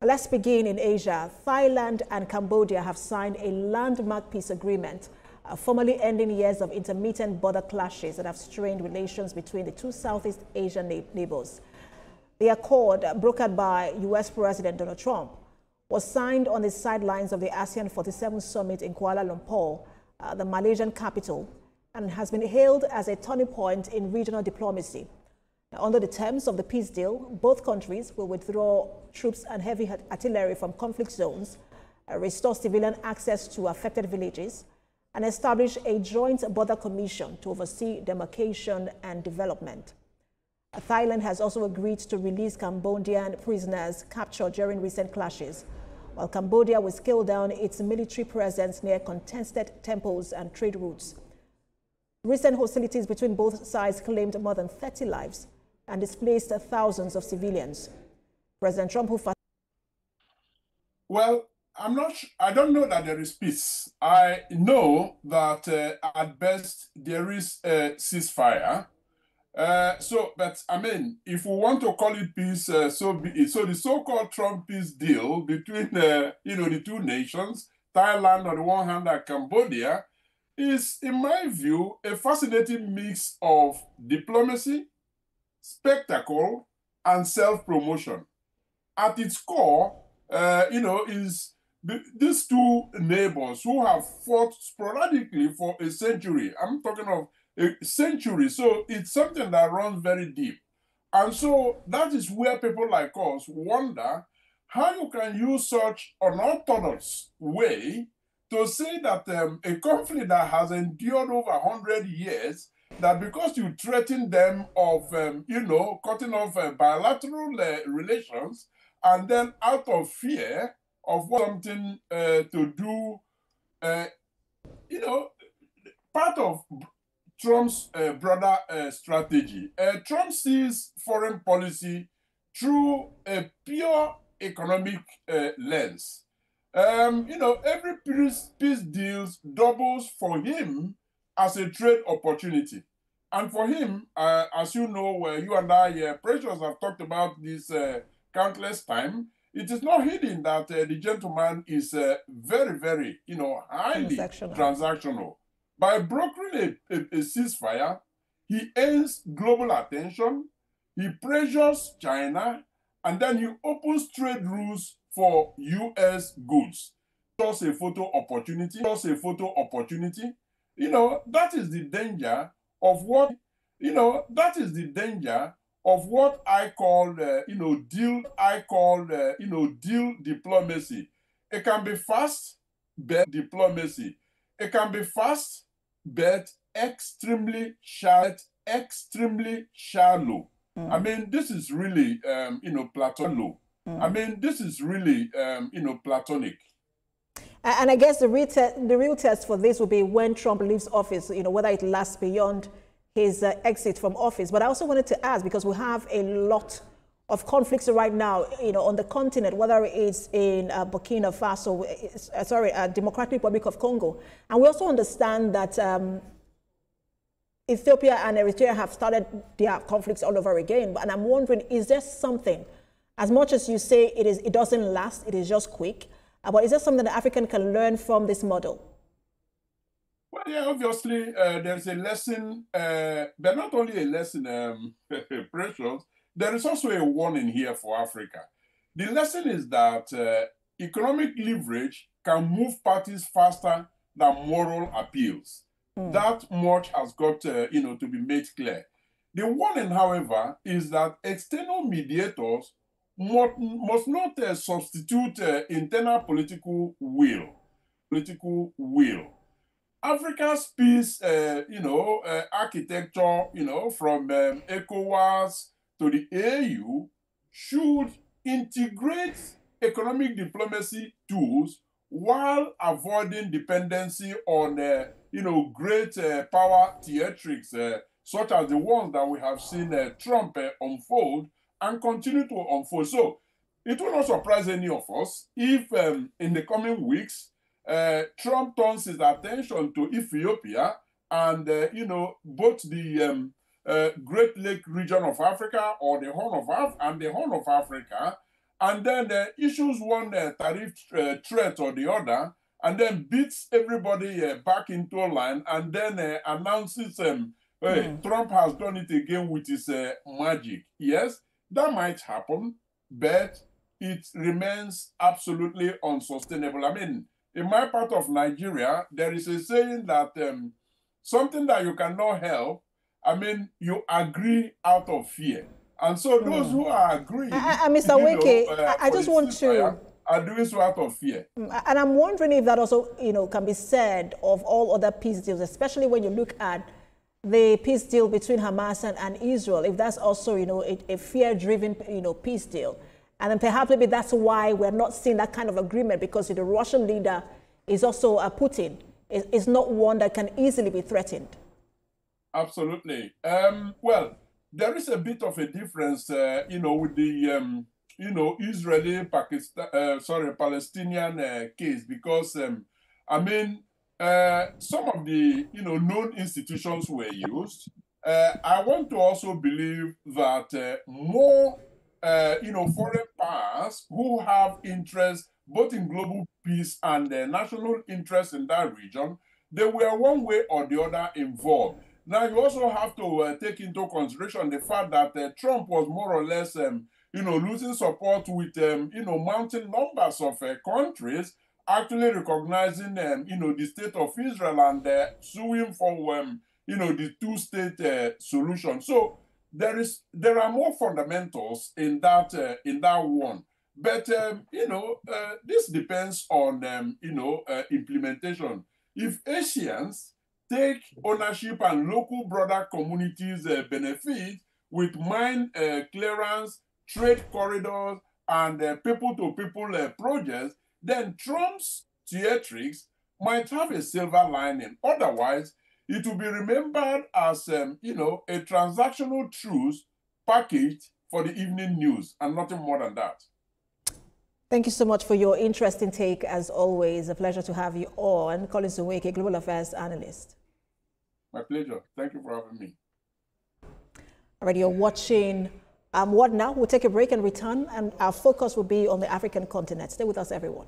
Let's begin in Asia. Thailand and Cambodia have signed a landmark peace agreement, formally ending years of intermittent border clashes that have strained relations between the two Southeast Asian neighbors. The accord, brokered by U.S. President Donald Trump, was signed on the sidelines of the ASEAN 47 summit in Kuala Lumpur, the Malaysian capital, and has been hailed as a turning point in regional diplomacy. Now, under the terms of the peace deal, both countries will withdraw troops and heavy artillery from conflict zones, restore civilian access to affected villages, and establish a joint border commission to oversee demarcation and development. Thailand has also agreed to release Cambodian prisoners captured during recent clashes, while Cambodia will scale down its military presence near contested temples and trade routes. Recent hostilities between both sides claimed more than 30 lives and displaced thousands of civilians. President Trump, Well, I don't know that there is peace. I know that at best there is a ceasefire. But I mean, if we want to call it peace, so be it. So the so-called Trump peace deal between, the two nations, Thailand on the one hand and Cambodia, is, in my view, a fascinating mix of diplomacy, spectacle, and self-promotion. At its core, is these two neighbors who have fought sporadically for a century. I'm talking of a century, so it's something that runs very deep. And so that is where people like us wonder how you can use such unorthodox way to say that a conflict that has endured over 100 years, that because you threaten them of, cutting off bilateral relations, and then out of fear of something to do, part of Trump's broader strategy. Trump sees foreign policy through a pure economic lens. Every peace deal doubles for him as a trade opportunity. And for him, as you know, you and I, Precious, have talked about this countless times, it is not hidden that the gentleman is very, very, highly transactional. By brokering a ceasefire, he earns global attention, he pressures China, and then he opens trade routes for U.S. goods. Just a photo opportunity. That is the danger of what, I call, deal diplomacy. It can be fast, but diplomacy. It can be fast, but extremely shallow. I mean, this is really, platonic. I mean, this is really, platonic. And I guess the real test for this will be when Trump leaves office, whether it lasts beyond his exit from office. But I also wanted to ask, because we have a lot of conflicts right now, on the continent, whether it's in Burkina Faso, Democratic Republic of Congo. And we also understand that Ethiopia and Eritrea have started their conflicts all over again. And I'm wondering, is there something, as much as you say it doesn't last, it is just quick, but is there something that African can learn from this model? Well, yeah, obviously, there's a lesson, but not only a lesson, Precious, there is also a warning here for Africa. The lesson is that economic leverage can move parties faster than moral appeals. That much has got, to be made clear. The warning, however, is that external mediators must not substitute internal political will. Africa's peace, architecture, from ECOWAS to the AU should integrate economic diplomacy tools while avoiding dependency on, great power theatrics, such as the ones that we have seen Trump unfold and continue to unfold. So it will not surprise any of us if in the coming weeks, Trump turns his attention to Ethiopia and, both the Great Lake region of Africa or the Horn of Africa, and then issues one tariff threat or the other, and then beats everybody back into line, and then announces, hey, Trump has done it again with his magic. Yes, that might happen, but it remains absolutely unsustainable. I mean, in my part of Nigeria, there is a saying that something that you cannot help, I mean, you agree out of fear. And so those who are agreeing, Mr. Wike, I just want to are doing so out of fear. And I'm wondering if that also, can be said of all other peace deals, especially when you look at the peace deal between Hamas and Israel, if that's also, a fear-driven, peace deal. And then perhaps maybe that's why we're not seeing that kind of agreement, because the Russian leader is also Putin, is not one that can easily be threatened. Absolutely. Well, there is a bit of a difference, with the, Palestinian case, because, some of the, known institutions were used. I want to also believe that more, foreign powers who have interest both in global peace and national interest in that region, they were one way or the other involved. Now, you also have to take into consideration the fact that Trump was more or less, losing support with, mounting numbers of countries actually recognizing, the state of Israel and suing for, the two-state solution. So there are more fundamentals in that one. But, this depends on, implementation. If Asians take ownership and local border communities benefit with mine clearance, trade corridors, and people-to-people projects, then Trump's theatrics might have a silver lining. Otherwise, it will be remembered as, a transactional truce packaged for the evening news, and nothing more than that. Thank you so much for your interesting take, as always. A pleasure to have you on. Collins Onwueke, Global Affairs Analyst. My pleasure. Thank you for having me. All right, you're watching What Now? We'll take a break and return, and our focus will be on the African continent. Stay with us, everyone.